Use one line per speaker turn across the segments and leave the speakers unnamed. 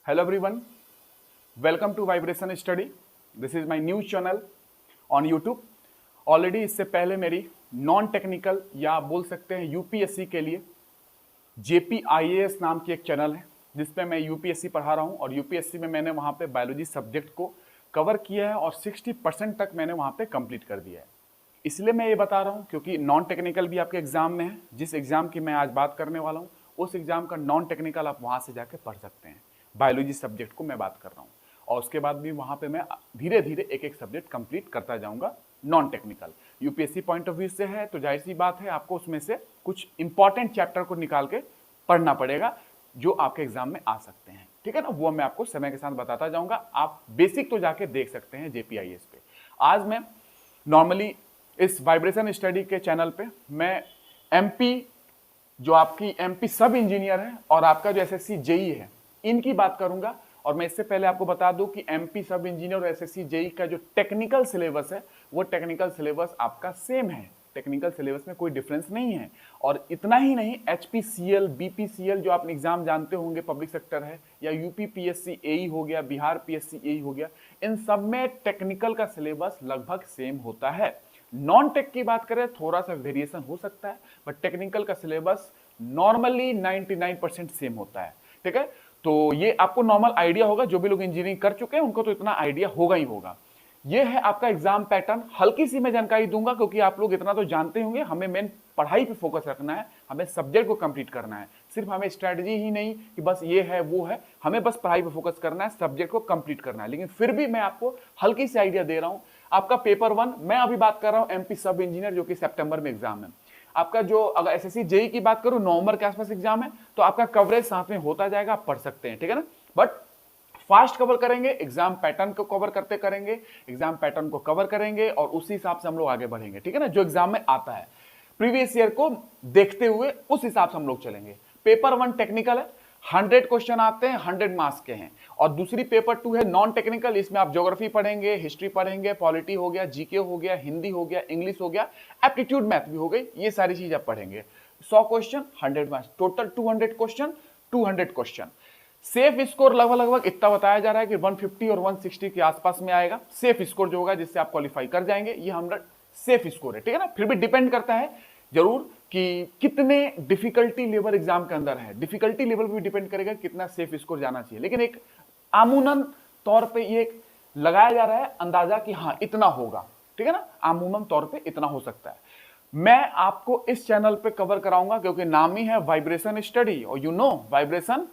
Hello everyone, welcome to Vibration Study. This is my new channel on YouTube. Already इससे पहले मेरी non technical या आप बोल सकते हैं यूपीएससी के लिए जेपीआईएएस नाम की एक चैनल है जिसपे मैं यूपीएससी पढ़ा रहा हूँ और यूपीएससी में मैंने वहाँ पे बायोलॉजी सब्जेक्ट को कवर किया है और 60% तक मैंने वहाँ पे कंप्लीट कर दिया है। इसलिए मैं ये बता रहा हूँ क्योंकि नॉन टेक्निकल भी आपके एग्जाम में है। जिस एग्जाम की मैं आज बात करने वाला हूँ उस एग्जाम का नॉन टेक्निकल आप वहाँ से जाके पढ़ सकते हैं। बायोलॉजी सब्जेक्ट को मैं बात कर रहा हूँ और उसके बाद भी वहाँ पे मैं धीरे धीरे एक एक सब्जेक्ट कंप्लीट करता जाऊँगा। Non technical UPSC point of view से है तो जाहिर सी बात है आपको उसमें से कुछ इंपॉर्टेंट चैप्टर को निकाल के पढ़ना पड़ेगा जो आपके एग्जाम में आ सकते हैं। ठीक है ना, वो मैं आपको समय के साथ बताता जाऊंगा। आप बेसिक तो जाके देख सकते हैं जेपीआईएस पे। आज मैं नॉर्मली इस वाइब्रेशन स्टडी के चैनल पे मैं एमपी जो आपकी एमपी सब इंजीनियर है और आपका जो एसएससी जेई है इनकी बात करूंगा। और मैं इससे पहले आपको बता दूं कि एमपी सब इंजीनियर और एसएससी जेई का जो टेक्निकल सिलेबस है वो टेक्निकल सिलेबस आपका सेम है। टेक्निकल सिलेबस में कोई डिफरेंस नहीं है। और इतना ही नहीं, एचपीसीएल बीपीसीएल जो आप एग्जाम जानते होंगे पब्लिक सेक्टर है, या यूपी पीएससी एई हो गया, बिहार पीएससी एई हो गया, इन सब में टेक्निकल का सिलेबस लगभग सेम होता है। नॉन टेक की बात करें थोड़ा सा वेरिएशन हो सकता है बट टेक्निकल का सिलेबस नॉर्मली 99% सेम होता है। ठीक है, तो ये आपको नॉर्मल आइडिया होगा। जो भी लोग इंजीनियरिंग कर चुके हैं उनको तो इतना आइडिया होगा ही होगा। ये है आपका एग्जाम पैटर्न। हल्की सी मैं जानकारी दूंगा क्योंकि आप लोग इतना तो जानते होंगे, हमें मेन पढ़ाई पे फोकस रखना है, हमें सब्जेक्ट को कंप्लीट करना है। सिर्फ हमें स्ट्रेटजी ही नहीं कि बस ये है वो है, हमें बस पढ़ाई पे फोकस करना है, सब्जेक्ट को कंप्लीट करना है। लेकिन फिर भी मैं आपको हल्की सी आइडिया दे रहा हूं। आपका पेपर 1 मैं अभी बात कर रहा हूं एमपी सब इंजीनियर जो कि सितंबर में एग्जाम है। आपका जो अगर एसएससी जेई की बात करूं नवंबर के आसपास एग्जाम है तो आपका कवरेज साथ में होता जाएगा, आप पढ़ सकते हैं। ठीक है ना, बट फास्ट कवर करेंगे, एग्जाम पैटर्न को कवर करते करेंगे, एग्जाम पैटर्न को कवर करेंगे और उसी हिसाब से हम लोग आगे बढ़ेंगे। ठीक है ना, जो एग्जाम में आता है प्रीवियस ईयर को देखते हुए उस हिसाब से हम लोग चलेंगे। पेपर 1 टेक्निकल है, 100 क्वेश्चन आते हैं, 100 मार्क्स के हैं। और दूसरी पेपर 2 है नॉन टेक्निकल, इसमें आप ज्योग्राफी पढ़ेंगे, हिस्ट्री पढ़ेंगे, पॉलिटी हो गया, जीके हो गया, हिंदी हो गया, इंग्लिश हो गया, एप्टीट्यूड मैथ भी हो गई, ये सारी चीज आप पढ़ेंगे। 100 question 100 marks, total 200 question 200 question. Safe score लगभग इतना बताया जा रहा है कि 150 और 160 के आसपास में आएगा। सेफ स्कोर जो होगा जिससे आप क्वालिफाई कर जाएंगे, ये हमारा सेफ स्कोर है। ठीक है ना, फिर भी डिपेंड करता है जरूर कि कितने डिफिकल्टी लेवल एग्जाम के अंदर है। डिफिकल्टी लेवल भी डिपेंड करेगा कितना सेफ स्कोर जाना चाहिए। लेकिन एक आमूनन तौर पे ये लगाया जा रहा है अंदाजा कि हाँ इतना होगा। ठीक है ना, आमूनन तौर पे इतना हो सकता है। मैं आपको इस चैनल पे कवर कराऊंगा क्योंकि नाम ही है वाइब्रेशन स्टडी और यू नो वाइब्रेशन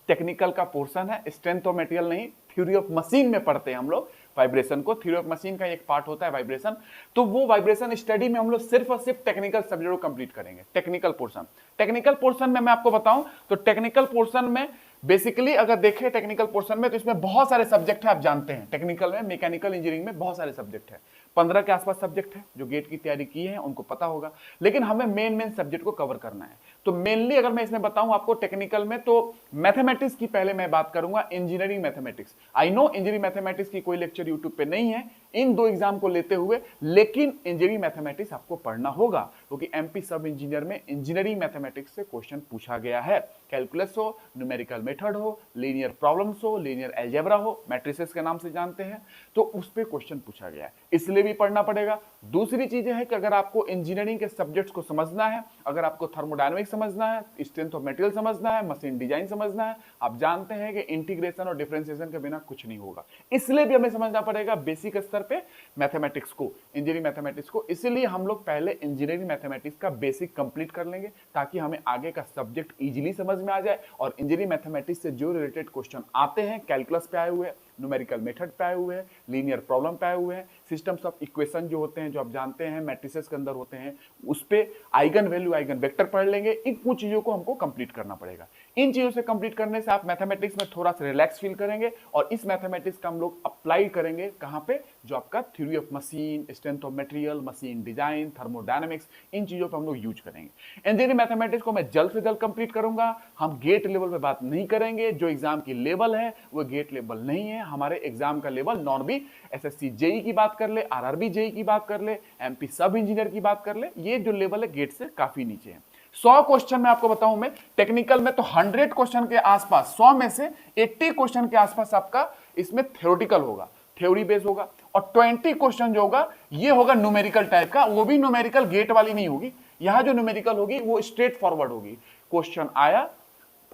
टेक्निकल का पोर्शन है, स्ट्रेंथ ऑफ मटेरियल नहीं, थ्योरी ऑफ मशीन में पढ़ते हैं हम लोग वाइब्रेशन को। थ्योरी ऑफ मशीन का एक पार्ट होता है वाइब्रेशन। तो वो वाइब्रेशन स्टडी में हम लोग सिर्फ और सिर्फ टेक्निकल सब्जेक्ट को कंप्लीट करेंगे। टेक्निकल पोर्शन, टेक्निकल पोर्शन में मैं आपको बताऊं तो टेक्निकल पोर्शन में बेसिकली अगर देखें टेक्निकल पोर्शन में तो इसमें बहुत सारे सब्जेक्ट है। आप जानते हैं टेक्निकल में, मैकेनिकल इंजीनियरिंग में बहुत सारे सब्जेक्ट है, 15 के आसपास सब्जेक्ट है। जो गेट की तैयारी की है उनको पता होगा, लेकिन हमें मेन सब्जेक्ट को कवर करना है। तो मेनली अगर मैं इसमें बताऊं आपको टेक्निकल में तो मैथमेटिक्स की पहले मैं बात करूंगा, engineering mathematics. I know engineering mathematics की कोई लेक्चर यूट्यूब पे नहीं है इन दो एग्जाम को लेते हुए, लेकिन इंजीनियरिंग मैथमेटिक्स आपको पढ़ना होगा क्योंकि एमपी सब इंजीनियर में इंजीनियरिंग मैथमेटिक्स से क्वेश्चन पूछा गया है। कैलकुलस हो, न्यूमेरिकल मेथड हो, लीनियर प्रॉब्लम्स हो, लीनियर अलजेब्रा हो, मैट्रिसेस के नाम से जानते हैं, तो उस पर क्वेश्चन पूछा गया है, इसलिए भी पढ़ना पड़ेगा। दूसरी चीजें है कि अगर आपको इंजीनियरिंग के सब्जेक्ट्स को समझना है, अगर आपको थर्मोडायनामिक्स समझना है, स्ट्रेंथ ऑफ मटेरियल समझना है, मशीन डिजाइन समझना है, आप जानते हैं कि इंटीग्रेशन और डिफरेंशिएशन के बिना कुछ नहीं होगा, इसलिए भी हमें समझना पड़ेगा बेसिक स्तर पे मैथमेटिक्स को, इंजीनियरिंग मैथमेटिक्स को। इसलिए हम लोग पहले इंजीनियरिंग मैथमेटिक्स का बेसिक कंप्लीट कर लेंगे ताकि हमें आगे का सब्जेक्ट इजीली समझ में आ जाए। और इंजीनियरिंग मैथमेटिक्स से जो रिलेटेड क्वेश्चन आते हैं, कैलकुलस पे आए हुए हैं, न्यूमेरिकल मेथड पे आए हुए हैं, लीनियर प्रॉब्लम पे आए हुए हैं, सिस्टम्स ऑफ इक्वेशन जो होते हैं जो आप जानते हैं मैट्रिसेस के अंदर होते हैं, उस पे आइगन वैल्यू आइगन वेक्टर पढ़ लेंगे। इन कुछ चीजों को हमको कंप्लीट करना पड़ेगा। इन चीजों से कंप्लीट करने से आप मैथमेटिक्स में थोड़ा सा रिलैक्स फील करेंगे और इस मैथमेटिक्स का हम लोग अप्लाई करेंगे कहां पे, जो आपका theory of machine, strength of material, machine design, thermodynamics, इन चीजों पर हम लोग यूज करेंगे। इंजीनियरिंग मैथमेटिक्स को मैं जल्द से जल्द कंप्लीट करूंगा। हम गेट लेवल पे बात नहीं करेंगे, जो एग्जाम की लेवल है वो गेट लेवल नहीं है। हमारे एग्जाम का लेवल नॉर्मली एसएससी जेई की बात कर ले, आरआरबी जेई की बात कर ले, एमपी सब इंजीनियर की बात कर ले, ये जो लेवल है गेट से काफी नीचे है। 100 क्वेश्चन में आपको बताऊं मैं टेक्निकल में तो 100 क्वेश्चन के आसपास, 100 में से 80 क्वेश्चन के आसपास आपका इसमें थ्योरेटिकल होगा, थ्योरी बेस होगा, और 20 क्वेश्चन जो होगा ये होगा न्यूमेरिकल टाइप का, वो भी न्यूमेरिकल गेट वाली नहीं होगी। यहां जो न्यूमेरिकल होगी वो स्ट्रेट फॉरवर्ड होगी, क्वेश्चन आया,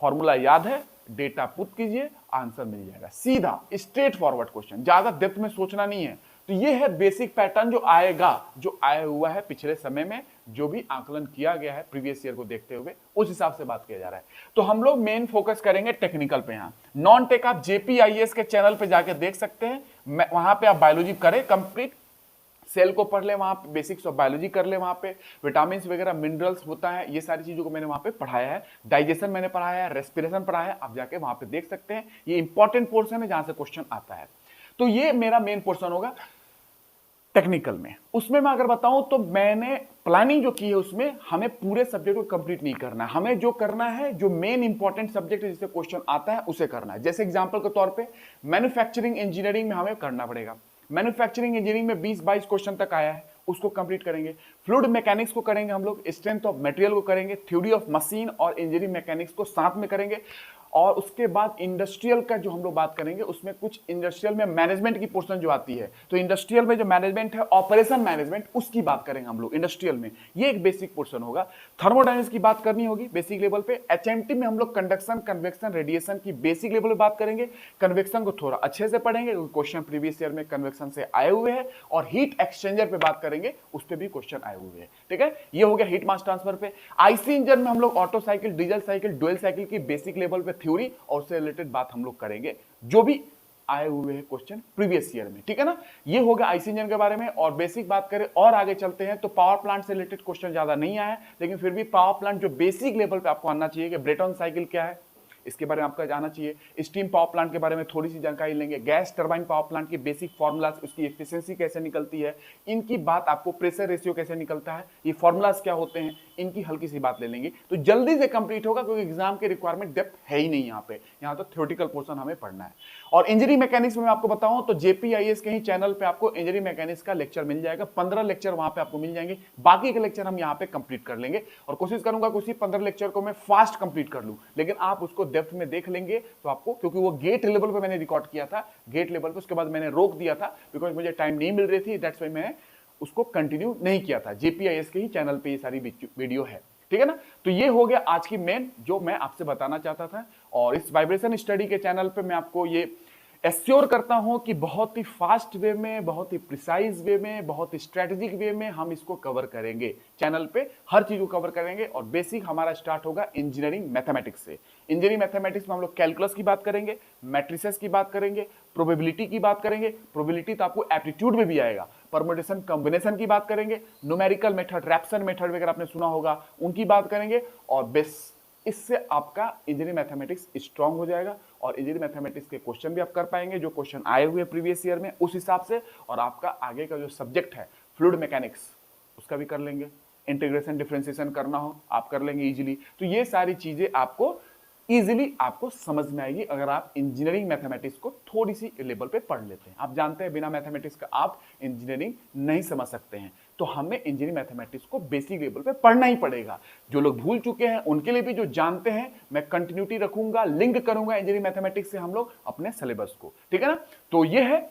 फॉर्मूला याद है, डेटा पुट कीजिए, आंसर मिल जाएगा, सीधा स्ट्रेट फॉरवर्ड क्वेश्चन, ज्यादा डेप्थ में सोचना नहीं है। तो ये है बेसिक पैटर्न जो आएगा, जो आया हुआ है पिछले समय में, जो भी आकलन किया गया है प्रीवियस ईयर को देखते हुए, उस हिसाब से बात किया जा रहा है। तो हम लोग मेन फोकस करेंगे टेक्निकल पे। यहाँ नॉन टेक आप जेपीआईएस के चैनल पे जाके देख सकते हैं, वहां पे आप बायोलॉजी करें कंप्लीट, सेल को पढ़ ले, वहां पे बेसिक्स ऑफ बायोलॉजी कर ले, वहां पे विटामिन वगैरह मिनरल्स होता है, ये सारी चीजों को मैंने वहां पे पढ़ाया है, डाइजेशन मैंने पढ़ाया है, रेस्पिरेशन पढ़ाया है, आप जाके वहां पे देख सकते हैं। ये इंपॉर्टेंट पोर्शन है जहां से क्वेश्चन आता है। तो ये मेरा मेन पोर्शन होगा टेक्निकल में। उसमें मैं अगर बताऊं तो मैंने प्लानिंग जो की है उसमें हमें पूरे सब्जेक्ट को कंप्लीट नहीं करना है, हमें जो करना है, जो मेन इंपॉर्टेंट सब्जेक्ट है जिससे क्वेश्चन आता है उसे करना है। जैसे एग्जांपल के तौर पे मैन्युफैक्चरिंग इंजीनियरिंग में हमें करना पड़ेगा, मैन्युफैक्चरिंग इंजीनियरिंग में 20-22 क्वेश्चन तक आया है, उसको कंप्लीट करेंगे। फ्लूइड मैकेनिक्स को करेंगे हम लोग, स्ट्रेंथ ऑफ मटेरियल को करेंगे, थ्योरी ऑफ मशीन और इंजीनियरिंग मैकेनिक्स को साथ में करेंगे। और उसके बाद इंडस्ट्रियल का जो हम लोग बात करेंगे उसमें कुछ इंडस्ट्रियल में मैनेजमेंट की पोर्शन जो आती है, तो इंडस्ट्रियल में जो मैनेजमेंट है, ऑपरेशन मैनेजमेंट, उसकी बात करेंगे हम लोग इंडस्ट्रियल में, ये एक बेसिक पोर्शन होगा। थर्मोडायनेमिक्स की बात करनी होगी बेसिक लेवल पे। एचएमटी में हम लोग कंडक्शन, कन्वेक्शन, रेडिएशन की बेसिक लेवल पे बात करेंगे। कन्वेक्शन को थोड़ा अच्छे से पढ़ेंगे क्योंकि क्वेश्चन प्रीवियस ईयर में कन्वेक्शन से आए हुए हैं, और हीट एक्सचेंजर पे बात करेंगे, उस पर भी क्वेश्चन आए हुए हैं। ठीक है, ये हो गया हीट मास ट्रांसफर पे। आईसी इंजन में हम लोग auto cycle, diesel cycle, dual cycle की बेसिक लेवल पे थ्योरी और उससे रिलेटेड बात हम लोग करेंगे, जो भी आए हुए हैं क्वेश्चन प्रीवियस ईयर में। ठीक है ना, ये हो गया आईसी इंजन के बारे में। और बेसिक बात करें और आगे चलते हैं तो पावर प्लांट से रिलेटेड क्वेश्चन ज्यादा नहीं आया है, लेकिन फिर भी पावर प्लांट जो बेसिक लेवल पे आपको आना चाहिए कि ब्रेटन साइकिल क्या है, इसके बारे में आपका जानना चाहिए। स्टीम पावर प्लांट के बारे में थोड़ी सी जानकारी लेंगे। गैस टरबाइन पावर प्लांट के बेसिक फॉर्मूलाज, उसकी एफिशिएंसी कैसे निकलती है, इनकी बात आपको, प्रेशर रेशियो कैसे निकलता है, ये फॉर्मूलाज क्या होते हैं, इनकी हल्की सी बात ले लेंगे। तो जल्दी से कंप्लीट होगा क्योंकि एग्जाम के रिक्वायरमेंट डेप्थ है ही नहीं यहाँ पे, यहाँ तो थ्योरेटिकल पोर्शन हमें पढ़ना है। और इंजीनियरिंग मैकेनिक्स में मैं आपको बताऊं तो जेपीआईएस के ही चैनल पे आपको इंजीनियरिंग मैकेनिक्स का लेक्चर मिल जाएगा, 15 लेक्चर वहां पे आपको मिल जाएंगे। बाकी के लेक्चर हम यहाँ पे कंप्लीट कर लेंगे और कोशिश करूंगा कि उसी 15 लेक्चर को मैं फास्ट कंप्लीट कर लूं, लेकिन आप उसको डेप्थ में देख लेंगे तो आपको, क्योंकि वो गेट लेवल पे मैंने रिकॉर्ड किया था, गेट लेवल पे, उसके बाद मैंने रोक दिया था बिकॉज मुझे टाइम नहीं मिल रही थी, दैट्स व्हाई मैंने उसको कंटिन्यू नहीं किया था। जेपीआईएस के ही चैनल पे ये सारी वीडियो है। ठीक है ना, तो ये हो गया आज की मेन जो मैं आपसे बताना चाहता था। और इस वाइब्रेशन स्टडी के चैनल पे मैं आपको ये एश्योर करता हूं कि बहुत ही फास्ट वे में, बहुत ही प्रिसाइज वे में, बहुत ही स्ट्रेटेजिक वे में हम इसको कवर करेंगे। चैनल पे हर चीज को कवर करेंगे। और बेसिक हमारा स्टार्ट होगा इंजीनियरिंग मैथमेटिक्स से। इंजीनियरिंग मैथमेटिक्स में हम लोग कैलकुलस की बात करेंगे, मैट्रिसेस की बात करेंगे, प्रोबेबिलिटी की बात करेंगे। प्रोबेबिलिटी तो आपको एप्टीट्यूड में भी आएगा। परम्यूटेशन कॉम्बिनेशन की बात करेंगे, न्यूमेरिकल मेथड, रैप्सन मेथड वगैरह आपने सुना होगा, उनकी बात करेंगे। और बेस इससे आपका इंजीनियरिंग मैथमेटिक्स स्ट्रांग हो जाएगा और इंजीनियरिंग मैथमेटिक्स के क्वेश्चन भी आप कर पाएंगे जो क्वेश्चन आए हुए प्रीवियस ईयर में, उस हिसाब से। और आपका आगे का जो सब्जेक्ट है फ्लूइड मैकेनिक्स, उसका भी कर लेंगे। इंटीग्रेशन डिफरेंशिएशन करना हो आप कर लेंगे इजीली। तो ये सारी चीजें आपको इजीली आपको समझ में आएगी अगर आप इंजीनियरिंग मैथमेटिक्स को थोड़ी सी लेवल पे पढ़ लेते हैं। आप जानते हैं बिना मैथमेटिक्स का आप इंजीनियरिंग नहीं समझ सकते हैं, तो हमें इंजीनियरिंग मैथमेटिक्स को बेसिक लेवल पे पढ़ना ही पड़ेगा। जो लोग भूल चुके हैं उनके लिए भी, जो जानते हैं, मैं कंटिन्यूटी रखूंगा, लिंक करूंगा इंजीनियरिंग मैथमेटिक्स से हम लोग अपने सिलेबस को। ठीक है ना, तो ये है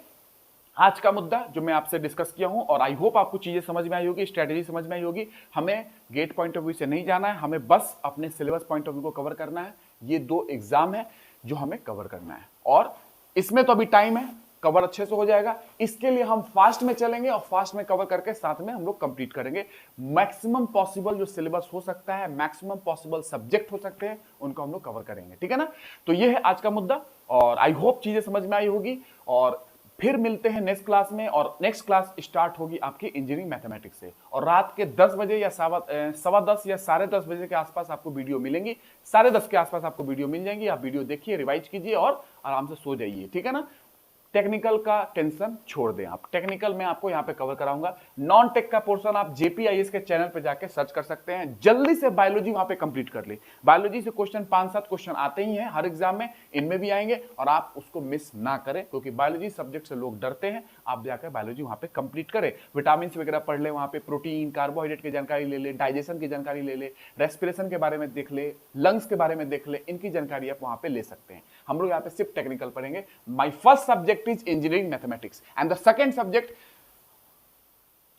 आज का मुद्दा जो मैं आपसे डिस्कस किया हूं। और आई होप आपको चीजें समझ में आई होगी, स्ट्रेटेजी समझ में आई होगी। हमें गेट पॉइंट ऑफ व्यू से नहीं जाना है, हमें बस अपने सिलेबस पॉइंट ऑफ व्यू को कवर करना है। ये 2 एग्जाम है जो हमें कवर करना है और इसमें तो अभी टाइम है, कवर अच्छे से हो जाएगा। इसके लिए हम फास्ट में चलेंगे और फास्ट में कवर करके साथ में हम लोग कंप्लीट करेंगे। मैक्सिमम पॉसिबल जो सिलेबस हो सकता है, मैक्सिमम पॉसिबल सब्जेक्ट हो सकते हैं, उनको हम लोग कवर करेंगे। ठीक है ना, तो ये है आज का मुद्दा और आई होप चीजें समझ में आई होगी। और फिर मिलते हैं नेक्स्ट क्लास में। और नेक्स्ट क्लास स्टार्ट होगी आपकी इंजीनियरिंग मैथमेटिक्स से और रात के 10 बजे या 10:15 या 10:30 बजे के आसपास आपको वीडियो मिलेंगी। 10:30 के आसपास आपको वीडियो मिल जाएंगी। आप वीडियो देखिए, रिवाइज कीजिए और आराम से सो जाइए। ठीक है ना, टेक्निकल का टेंशन छोड़ दें आप, टेक्निकल में आपको यहां पे कवर कराऊंगा। नॉन टेक का पोर्शन आप जेपीआईएस के चैनल पे जाके सर्च कर सकते हैं। जल्दी से बायोलॉजी वहां पे कंप्लीट कर ले। बायोलॉजी से क्वेश्चन 5-7 क्वेश्चन आते ही हैं हर एग्जाम में, इनमें भी आएंगे और आप उसको मिस ना करें, क्योंकि बायोलॉजी सब्जेक्ट से लोग डरते हैं। आप जाकर बायोलॉजी वहां पे कंप्लीट करें, विटामिन वगैरह पढ़ ले, वहां पे प्रोटीन कार्बोहाइड्रेट की जानकारी ले ले, डाइजेशन की जानकारी ले ले, रेस्पिरेशन के बारे में देख ले, लंग्स के बारे में देख ले, इनकी जानकारी आप वहां पे ले सकते हैं। हम लोग यहाँ पे सिर्फ टेक्निकल पढ़ेंगे। My first subject is engineering mathematics and the second subject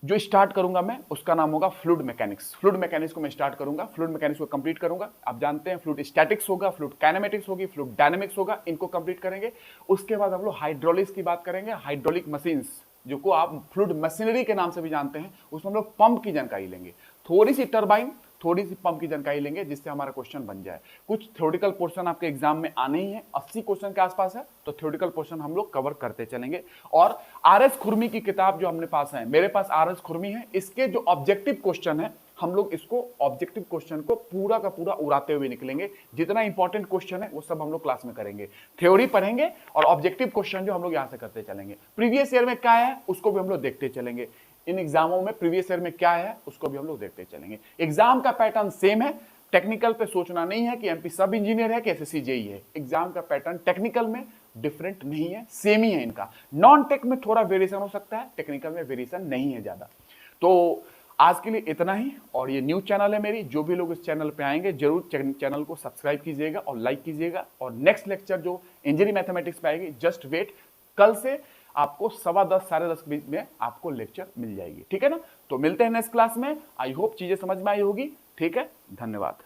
जो स्टार्ट करूंगा मैं उसका नाम होगा फ्लूइड मैकेनिक्स। फ्लूइड मैकेनिक्स को मैं स्टार्ट करूंगा, फ्लूइड मैकेनिक्स को कंप्लीट करूंगा। आप जानते हैं फ्लूइड स्टैटिक्स होगा, फ्लूइड काइनेमेटिक्स होगी, फ्लूइड डायनेमिक्स होगा, इनको कंप्लीट करेंगे। उसके बाद हम लोग हाइड्रोलिक्स की बात करेंगे, हाइड्रोलिक मशीन्स जो को आप फ्लूइड मशीनरी के नाम से भी जानते हैं, उसमें हम लोग पंप की जानकारी लेंगे, थोड़ी सी टरबाइन, थोड़ी सी पंप की जानकारी लेंगे, जिससे हमारा क्वेश्चन बन जाए। कुछ थ्योरेटिकल पोर्शन आपके एग्जाम में आने ही है, 80 क्वेश्चन के आसपास है, तो थ्योरेटिकल पोर्शन हम लोग कवर करते चलेंगे। और आरएस खुरमी की किताब जो हमने पास है, मेरे पास आरएस खुरमी है, इसके जो ऑब्जेक्टिव क्वेश्चन है हम लोग इसको ऑब्जेक्टिव क्वेश्चन को पूरा का पूरा उड़ाते हुए निकलेंगे। जितना इंपॉर्टेंट क्वेश्चन है वो सब हम लोग क्लास में करेंगे, थ्योरी पढ़ेंगे और ऑब्जेक्टिव क्वेश्चन जो हम लोग यहां से करते चलेंगे। प्रीवियस ईयर में क्या है उसको भी हम लोग देखते चलेंगे, इन एग्जामों में प्रीवियस ईयर में क्या है उसको भी हम लोग देखते चलेंगे। एग्जाम का पैटर्न सेम है, टेक्निकल पे सोचना नहीं है कि एमपी सब इंजीनियर है कि एसएससी जेई है। एग्जाम का पैटर्न टेक्निकल में डिफरेंट नहीं है, सेम ही है इनका। नॉन टेक में थोड़ा वेरिएशन हो सकता है, टेक्निकल में वेरिएशन नहीं है ज्यादा। तो आज के लिए इतना ही, और ये न्यू चैनल है मेरी, जो भी लोग इस चैनल पे आएंगे जरूर चैनल को सब्सक्राइब कीजिएगा और लाइक कीजिएगा। और नेक्स्ट लेक्चर जो इंजीनियरिंग मैथमेटिक्स पे आएगी, जस्ट वेट, कल से आपको 10:15 10:30 के बीच में आपको लेक्चर मिल जाएगी, ठीक है ना। तो मिलते हैं नेक्स्ट क्लास में। आई होप चीजें समझ में आई होगी, ठीक है, धन्यवाद।